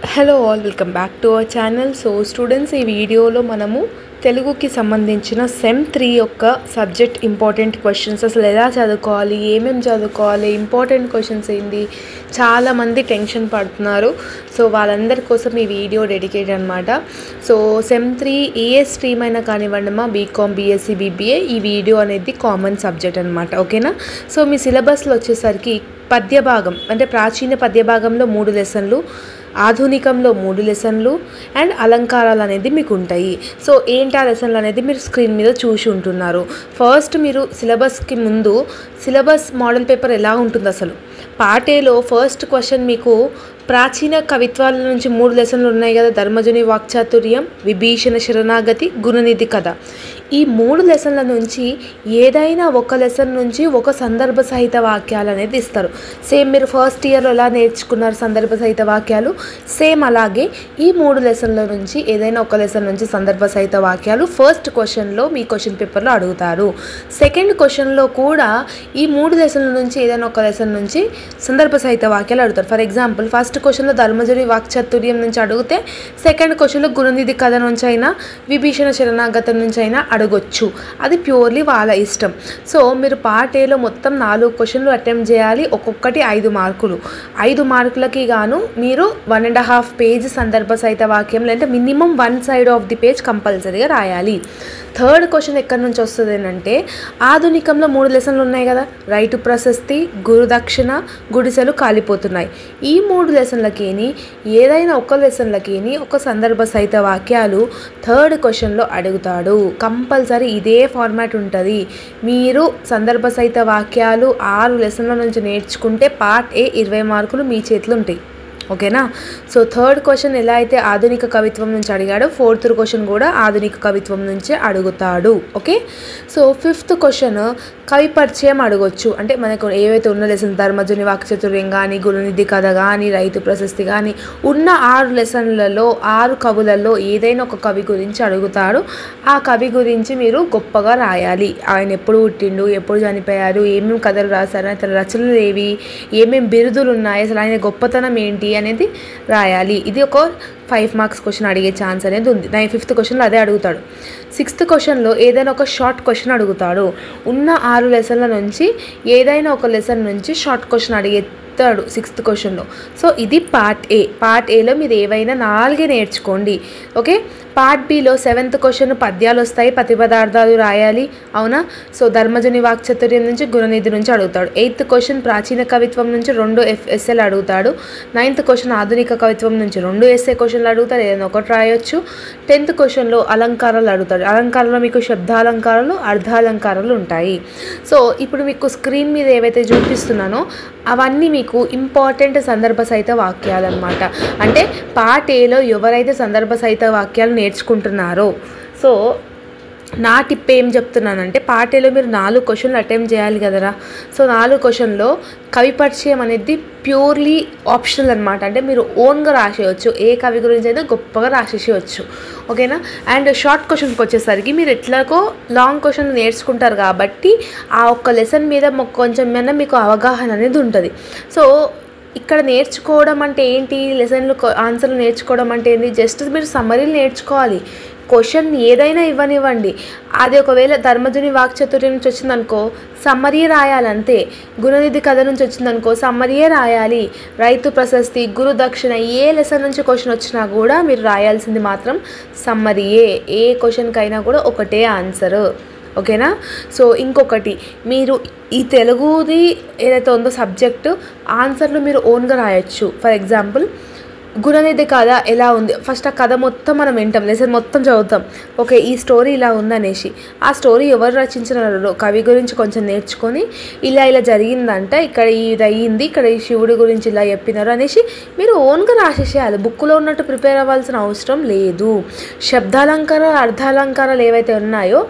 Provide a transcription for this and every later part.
Hello all welcome back to our channel. So students, ఈ వీడియోలో మనము తెలుగుకి సంబంధించిన సెమ్ 3 యొక్క సబ్జెక్ట్ ఇంపార్టెంట్ క్వశ్చన్స్, అసలు ఎలా చదువుకోవాలి, ఏమేమి చదువుకోవాలి, ఇంపార్టెంట్ క్వశ్చన్స్ ఏంటి, చాలామంది టెన్షన్ పడుతున్నారు. సో వాళ్ళందరి కోసం ఈ వీడియో డెడికేట్ అనమాట. సో సెమ్ 3 ఏ స్ట్రీమ్ అయినా కానివ్వండి, బీకామ్, బీఎస్సీ, బీబీఏ, ఈ వీడియో అనేది కామన్ సబ్జెక్ట్ అనమాట. ఓకేనా? సో మీ సిలబస్లో వచ్చేసరికి పద్య భాగం అంటే ప్రాచీన పద్య భాగంలో 3 లెసన్లు, ఆధునికంలో 3 లెసన్లు అండ్ అలంకారాలు అనేది మీకు ఉంటాయి. సో ఏంటి ఆ లెసన్లు అనేది మీరు స్క్రీన్ మీద చూసి ఉంటున్నారు. ఫస్ట్ మీరు సిలబస్కి ముందు సిలబస్ మోడల్ పేపర్ ఎలా ఉంటుంది, అసలు పార్ట్ ఏలో ఫస్ట్ క్వశ్చన్ మీకు ప్రాచీన కవిత్వాల నుంచి 3 లెసన్లు ఉన్నాయి కదా, ధర్మజుని వాక్చాతుర్యం, విభీషణ శరణాగతి, గుణనిధి కథ. ఈ 3 లెసన్ల నుంచి ఏదైనా ఒక లెసన్ నుంచి ఒక సందర్భ సహిత వాక్యాలు అనేది ఇస్తారు. సేమ్ మీరు ఫస్ట్ ఇయర్లో ఎలా నేర్చుకున్నారు సందర్భ సహిత వాక్యాలు, సేమ్ అలాగే ఈ 3 లెసన్ల నుంచి ఏదైనా ఒక లెసన్ నుంచి సందర్భ సహిత వాక్యాలు ఫస్ట్ క్వశ్చన్లో మీ క్వశ్చన్ పేపర్లో అడుగుతారు. సెకండ్ క్వశ్చన్లో కూడా ఈ 3 లెసన్ల నుంచి ఏదైనా ఒక లెసన్ నుంచి సందర్భ సహిత వాక్యాలు అడుగుతారు. ఫర్ ఎగ్జాంపుల్ ఫస్ట్ క్వశ్చన్లో ధర్మజుని వాక్చాతుర్యం నుంచి అడిగితే సెకండ్ క్వశ్చన్లో గుణనిధి కథ నుంచి అయినా విభీషణ శరణాగతం నుంచి అయినా అడగొచ్చు. అది ప్యూర్లీ వాళ్ళ ఇష్టం. సో మీరు పార్ట్ ఏలో మొత్తం 4 క్వశ్చన్లు అటెంప్ట్ చేయాలి, ఒక్కొక్కటి 5 మార్కులు. 5 మార్కులకి గాను మీరు 1.5 పేజ్ సందర్భ సహిత వాక్యం అంటే minimum 1 side of the page కంపల్సరీగా రాయాలి. థర్డ్ క్వశ్చన్ ఎక్కడి నుంచి వస్తుంది అంటే, ఆధునికంలో 3 లెసన్లు ఉన్నాయి కదా, రైతు ప్రశస్తి, గురుదక్షిణ, గుడిసెలు కాలిపోతున్నాయి. ఈ 3 లెసన్లకేని ఏదైనా ఒక లెసన్లకేని ఒక సందర్భ సహిత వాక్యాలు థర్డ్ క్వశ్చన్లో అడుగుతాడు. కంపల్సరీ ఇదే ఫార్మాట్ ఉంటుంది. మీరు సందర్భ సహిత వాక్యాలు 6 లెసన్ల నుంచి నేర్చుకుంటే పార్ట్ ఏ 20 మార్కులు మీ చేతిలో ఉంటాయి. ఓకేనా? సో థర్డ్ క్వశ్చన్ ఎలా అయితే ఆధునిక కవిత్వం నుంచి అడిగాడో, ఫోర్త్ క్వశ్చన్ కూడా ఆధునిక కవిత్వం నుంచే అడుగుతాడు. ఓకే? సో ఫిఫ్త్ క్వశ్చన్ కవి పరిచయం అడగొచ్చు. అంటే మనకు ఏవైతే ఉన్న లెసన్ ధర్మజుని వాక్చాతుర్యం కానీ, గుణనిధి కథ కానీ, రైతు ప్రశస్తి కానీ, ఉన్న 6 లెసన్లలో 6 కవులలో ఏదైనా ఒక కవి గురించి అడుగుతాడు. ఆ కవి గురించి మీరు గొప్పగా రాయాలి. ఆయన ఎప్పుడు పుట్టిండు, ఎప్పుడు చనిపోయారు, ఏమేమి కథలు రాశారు, అతని రచనలు ఏవి, ఏమేమి బిరుదులు ఉన్నాయి, అసలు ఆయన గొప్పతనం ఏంటి అనేది రాయాలి. ఇది ఒక 5 మార్క్స్ క్వశ్చన్ అడిగే ఛాన్స్ అనేది ఉంది. 5th క్వశ్చన్లో అదే అడుగుతాడు. 6th క్వశ్చన్లో ఏదైనా ఒక షార్ట్ క్వశ్చన్ అడుగుతాడు. ఉన్న 6 లెసన్ల నుంచి ఏదైనా ఒక లెసన్ నుంచి షార్ట్ క్వశ్చన్ అడిగేస్తాడు 6th క్వశ్చన్లో. సో ఇది పార్ట్ ఏ. పార్ట్ ఏలో మీరు ఏవైనా 4 నేర్చుకోండి. Okay? Part below 7th question పద్యాలు వస్తాయి, ప్రతిపదార్థాలు రాయాలి. అవునా? సో ధర్మజుని వాక్చాతుర్యం నుంచి, గుణనిధి నుంచి అడుగుతాడు. 8th క్వశ్చన్ ప్రాచీన కవిత్వం నుంచి 2 ఎస్ఏలు అడుగుతాడు. 9th క్వశ్చన్ ఆధునిక కవిత్వం నుంచి 2 ఎస్ఏ క్వశ్చన్లు అడుగుతాడు, ఏదైనా ఒకటి రాయొచ్చు. 10th క్వశ్చన్లో అలంకారాలు అడుగుతాడు. అలంకారంలో మీకు శబ్దాలంకారాలు, అర్ధాలంకారాలు ఉంటాయి. సో ఇప్పుడు మీకు స్క్రీన్ మీద ఏవైతే చూపిస్తున్నానో అవన్నీ మీకు ఇంపార్టెంట్ సందర్భ సహిత వాక్యాలు అనమాట. అంటే పార్ట్ ఏలో ఎవరైతే సందర్భ సహిత వాక్యాలు నేర్చుకుంటున్నారో, సో నా టిప్ ఏం చెప్తున్నానంటే, పార్ట్ ఏలో మీరు 4 క్వశ్చన్లు అటెంప్ట్ చేయాలి కదరా. సో 4 క్వశ్చన్లో కవి పరిచయం అనేది ప్యూర్లీ ఆప్షనల్ అనమాట. అంటే మీరు ఓన్గా రాసేయచ్చు, ఏ కవి గురించి అయితే గొప్పగా రాసేసేయచ్చు. ఓకేనా? అండ్ షార్ట్ క్వశ్చన్కి వచ్చేసరికి మీరు ఎట్లాగో లాంగ్ క్వశ్చన్ నేర్చుకుంటారు కాబట్టి ఆ ఒక్క లెసన్ మీద కొంచెం మీకు అవగాహన అనేది ఉంటుంది. సో ఇక్కడ నేర్చుకోవడం అంటే ఏంటి, లెసన్లు ఆన్సర్లు నేర్చుకోవడం అంటే ఏంటి, జస్ట్ మీరు సమ్మరీలు నేర్చుకోవాలి. క్వశ్చన్ ఏదైనా ఇవ్వనివ్వండి, అది ఒకవేళ ధర్మజుని వాక్చాతుర్యం నుంచి వచ్చిందనుకో సమ్మరీ రాయాలంతే. గుణనిధి కథ నుంచి వచ్చిందనుకో సమ్మరీయే రాయాలి. రైతు ప్రశస్తి, గురు దక్షిణ, ఏ లెసన్ నుంచి క్వశ్చన్ వచ్చినా కూడా మీరు రాయాల్సింది మాత్రం సమ్మరీయే. ఏ క్వశ్చన్కైనా కూడా ఒకటే ఆన్సర్. ఓకేనా? సో ఇంకొకటి, మీరు ఈ తెలుగుది ఏదైతే ఉందో సబ్జెక్టు ఆన్సర్లు మీరు ఓన్గా రాయొచ్చు. ఫర్ ఎగ్జాంపుల్ గుణనిధి కథ ఎలా ఉంది, ఫస్ట్ ఆ కథ మొత్తం మనం వింటాం, లెసన్ మొత్తం చదువుతాం. ఓకే, ఈ స్టోరీ ఇలా ఉందనేసి ఆ స్టోరీ ఎవరు రచించినారో కవి గురించి కొంచెం నేర్చుకొని ఇలా జరిగిందంట, ఇక్కడ ఇది అయ్యింది, ఇక్కడ ఈ శివుడి గురించి ఇలా చెప్పినారు అనేసి మీరు ఓన్గా రాసేసేయాలి. బుక్లో ఉన్నట్టు ప్రిపేర్ అవ్వాల్సిన అవసరం లేదు. శబ్దాలంకారాలు, అర్ధాలంకారాలు ఏవైతే ఉన్నాయో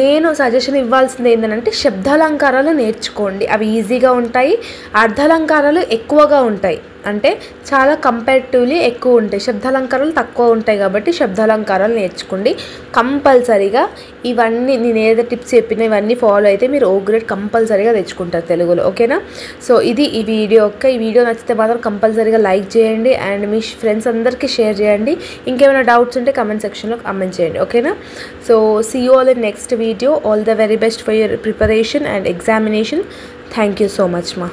నేను సజెషన్ ఇవ్వాల్సింది ఏంటంటే శబ్దాలంకారాలు నేర్చుకోండి. అవి ఈజీగా ఉంటాయి, అర్ధాలంకారాలు ఎక్కువగా ఉంటాయి. అంటే చాలా కంపారిటివ్లీ ఎక్కువ ఉంటాయి, శబ్దాలంకారాలు తక్కువ ఉంటాయి కాబట్టి శబ్దాలంకారాలు నేర్చుకోండి కంపల్సరీగా. ఇవన్నీ నేను ఏదైతే టిప్స్ చెప్పినా ఇవన్నీ ఫాలో అయితే మీరు O గ్రేడ్ కంపల్సరీగా తెచ్చుకుంటారు తెలుగులో. ఓకేనా? సో ఇది ఈ వీడియో నచ్చితే మాత్రం కంపల్సరీగా లైక్ చేయండి అండ్ మీ ఫ్రెండ్స్ అందరికీ షేర్ చేయండి. ఇంకేమైనా డౌట్స్ ఉంటే కమెంట్ సెక్షన్లో కమెంట్ చేయండి. ఓకేనా? So see you all in next video. All the very best for your preparation and examination. Thank you so much, Ma.